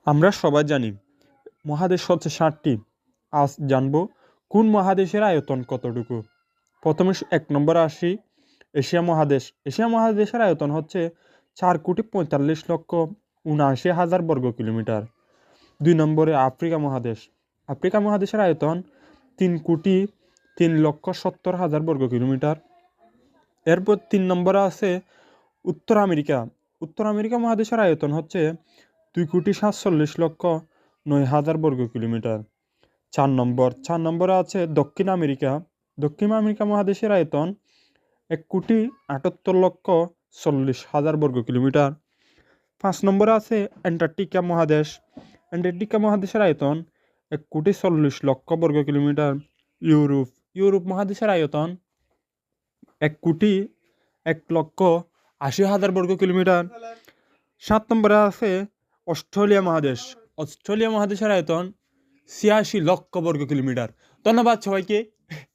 আমরা সবাই জানি মহাদেশ হচ্ছে ৭টি। আজ জানবো কোন মহাদেশের আয়তন কতটুকু। প্রথমে ১ নম্বরে আসি, এশিয়া মহাদেশ। এশিয়া মহাদেশের আয়তন হচ্ছে ৪,৪৫,৭৯,০০০ বর্গ কিলোমিটার। ২ নম্বরে আফ্রিকা মহাদেশ। আফ্রিকা মহাদেশের আয়তন ৩,৩,৭০,০০০ বর্গ কিলোমিটার। এরপর ৩ নম্বরে আছে উত্তর আমেরিকা। উত্তর আমেরিকা মহাদেশের আয়তন হচ্ছে ২,৪৭,৯০০০ বর্গ কিলোমিটার। ৪ নম্বরে আছে দক্ষিণ আমেরিকা। দক্ষিণ আমেরিকা মহাদেশের আয়তন ১,৭৮,৪০,০০০ বর্গ কিলোমিটার। ৫ নম্বরে আছে অ্যান্টার্কটিকা মহাদেশ। অ্যান্টার্কটিকা মহাদেশের আয়তন ১,৪০,০০,০০০ বর্গ কিলোমিটার। ইউরোপ। ইউরোপ মহাদেশের আয়তন ১,১,৮০,০০০ বর্গ কিলোমিটার। ৭ নম্বরে আছে অস্ট্রেলিয়া মহাদেশ। অস্ট্রেলিয়া মহাদেশের আয়তন ৮৬,০০,০০০ বর্গ কিলোমিটার। ধন্যবাদ সবাইকে।